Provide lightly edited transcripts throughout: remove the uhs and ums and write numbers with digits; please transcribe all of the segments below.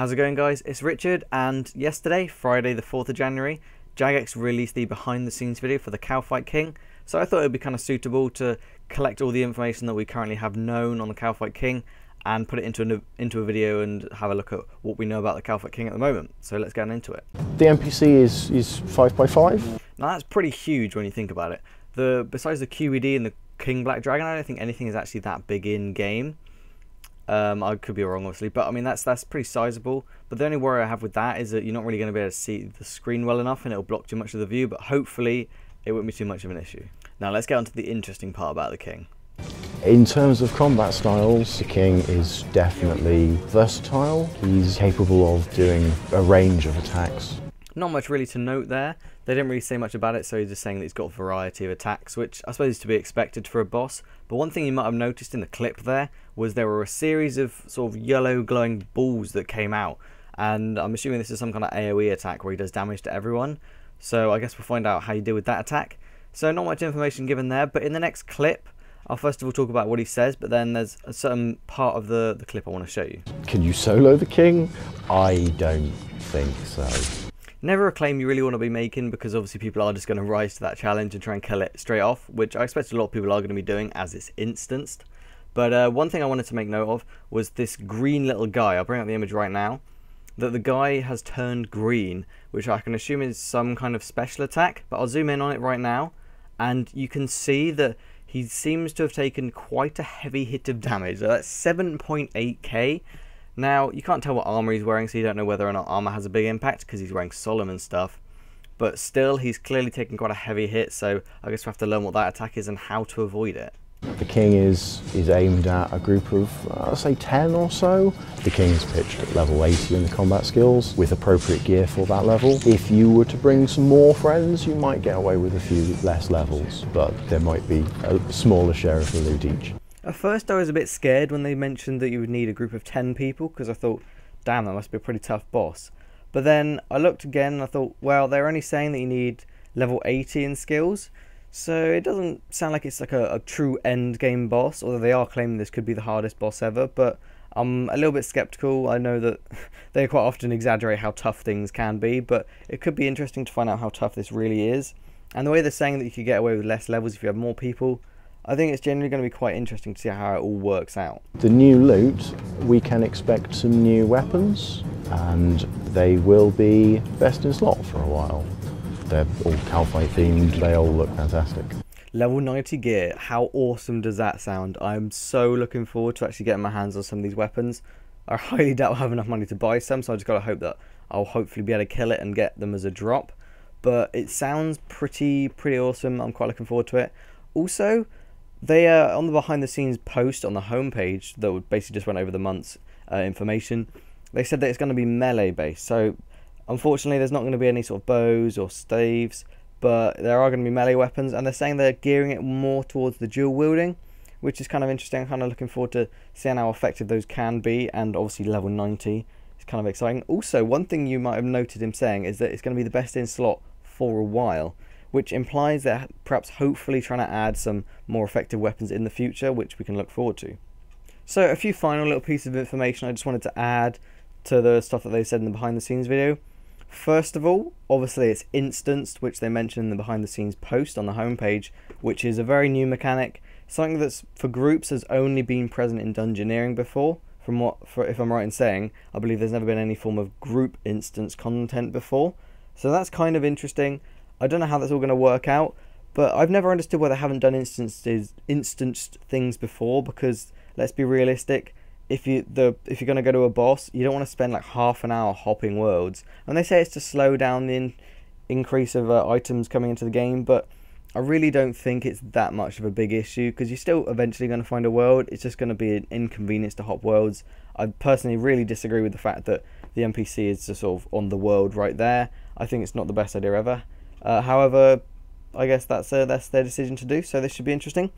How's it going, guys? It's Richard, and yesterday, Friday the 4th of January, Jagex released the behind the scenes video for the Kalphite King, so I thought it would be kind of suitable to collect all the information that we currently have known on the Kalphite King and put it into a video and have a look at what we know about the Kalphite King at the moment. So let's get into it. The NPC is 5x5. Now that's pretty huge when you think about it. Besides the QED and the King Black Dragon, I don't think anything is actually that big in game. I could be wrong, obviously, but I mean that's pretty sizable. But the only worry I have with that is that you're not really going to be able to see the screen well enough, and it'll block too much of the view. But hopefully, it won't be too much of an issue. Now let's get on to the interesting part about the King. In terms of combat styles, the King is definitely versatile. He's capable of doing a range of attacks. Not much really to note there. They didn't really say much about it, so he's just saying that he's got a variety of attacks, which I suppose is to be expected for a boss. But one thing you might have noticed in the clip there was there were a series of sort of yellow glowing balls that came out, and I'm assuming this is some kind of AoE attack where he does damage to everyone. So I guess we'll find out how you deal with that attack. So not much information given there, but in the next clip, I'll first of all talk about what he says, but then there's a certain part of the clip I want to show you. Can you solo the King? I don't think so. Never a claim you really want to be making, because obviously people are just going to rise to that challenge and try and kill it straight off, which I expect a lot of people are going to be doing as it's instanced. But one thing I wanted to make note of was this green little guy. I'll bring up the image right now. That the guy has turned green, which I can assume is some kind of special attack, but I'll zoom in on it right now, and you can see that he seems to have taken quite a heavy hit of damage. So that's 7.8k. Now, you can't tell what armor he's wearing, so you don't know whether or not armor has a big impact, because he's wearing Solomon stuff. But still, he's clearly taken quite a heavy hit, so I guess we have to learn what that attack is and how to avoid it. The King is aimed at a group of, say, 10 or so. The King's pitched at level 80 in the combat skills, with appropriate gear for that level. If you were to bring some more friends, you might get away with a few less levels, but there might be a smaller share of the loot each. At first I was a bit scared when they mentioned that you would need a group of 10 people, because I thought, damn, that must be a pretty tough boss. But then I looked again and I thought, well, they're only saying that you need level 80 in skills, so it doesn't sound like it's like a true end game boss, although they are claiming this could be the hardest boss ever. But I'm a little bit skeptical. I know that they quite often exaggerate how tough things can be, but it could be interesting to find out how tough this really is. And the way they're saying that you could get away with less levels if you have more people, I think it's generally going to be quite interesting to see how it all works out. The new loot, we can expect some new weapons, and they will be best in slot for a while. They're all Kalphite themed, they all look fantastic. Level 90 gear, how awesome does that sound? I'm so looking forward to actually getting my hands on some of these weapons. I highly doubt I'll have enough money to buy some, so I just got to hope that I'll hopefully be able to kill it and get them as a drop. But it sounds pretty awesome. I'm quite looking forward to it. Also, they on the behind the scenes post on the homepage that basically just went over the month's information, they said that it's going to be melee based. So unfortunately there's not going to be any sort of bows or staves, but there are going to be melee weapons, and they're saying they're gearing it more towards the dual wielding, which is kind of interesting. I'm kind of looking forward to seeing how effective those can be, and obviously level 90 is kind of exciting. Also, one thing you might have noted him saying is that it's going to be the best in slot for a while, which implies that perhaps hopefully trying to add some more effective weapons in the future, which we can look forward to. So a few final little pieces of information I just wanted to add to the stuff that they said in the behind the scenes video. First of all, obviously it's instanced, which they mentioned in the behind the scenes post on the homepage, which is a very new mechanic, something that's for groups has only been present in Dungeoneering before. If I'm right in saying, I believe there's never been any form of group instance content before. So that's kind of interesting. I don't know how that's all going to work out, but I've never understood why they haven't done instanced things before, because let's be realistic, if you're going to go to a boss, you don't want to spend like half an hour hopping worlds. And they say it's to slow down the increase of items coming into the game, but I really don't think it's that much of a big issue, because you're still eventually going to find a world. It's just going to be an inconvenience to hop worlds. I personally really disagree with the fact that the NPC is just sort of on the world right there. I think it's not the best idea ever. However, I guess that's their decision to do, so this should be interesting.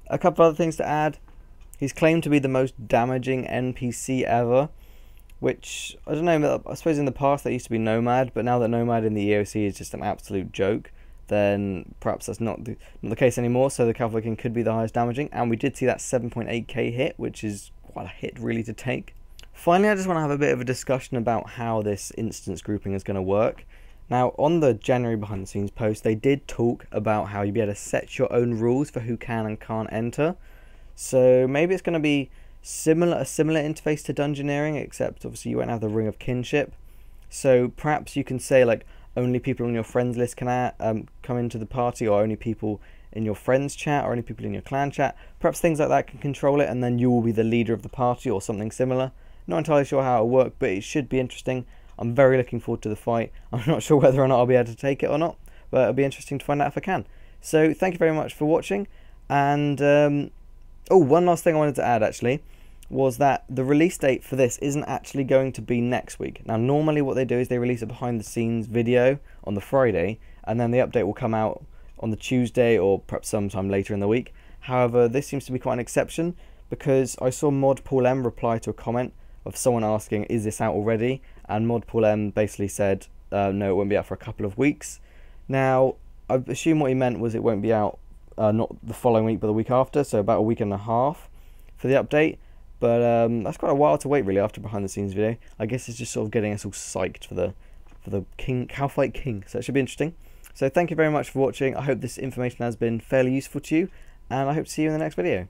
A couple other things to add. He's claimed to be the most damaging NPC ever, which, I don't know, I suppose in the past that used to be Nomad, but now that Nomad in the EOC is just an absolute joke, then perhaps that's not the case anymore, so the Kalphite King could be the highest damaging, and we did see that 7.8k hit, which is quite a hit really to take. Finally, I just want to have a bit of a discussion about how this instance grouping is going to work. Now, on the January behind the scenes post, they did talk about how you'd be able to set your own rules for who can and can't enter. So maybe it's going to be a similar interface to Dungeoneering, except obviously you won't have the Ring of Kinship. So perhaps you can say like only people on your friends list can come into the party, or only people in your friends chat, or only people in your clan chat. Perhaps things like that can control it, and then you will be the leader of the party or something similar. Not entirely sure how it'll work, but it should be interesting. I'm very looking forward to the fight. I'm not sure whether or not I'll be able to take it or not, but it'll be interesting to find out if I can. So thank you very much for watching, and oh, one last thing I wanted to add actually was that the release date for this isn't actually going to be next week. Now normally what they do is they release a behind the scenes video on the Friday, and then the update will come out on the Tuesday or perhaps sometime later in the week. However, this seems to be quite an exception, because I saw Mod Paul M reply to a comment of someone asking, is this out already? And Mod Paul M basically said no, it won't be out for a couple of weeks. Now I assume what he meant was it won't be out not the following week but the week after, so about a week and a half for the update. But that's quite a while to wait really after behind the scenes video. I guess it's just sort of getting us all psyched for the Kalphite King, so it should be interesting. So thank you very much for watching. I hope this information has been fairly useful to you, and I hope to see you in the next video.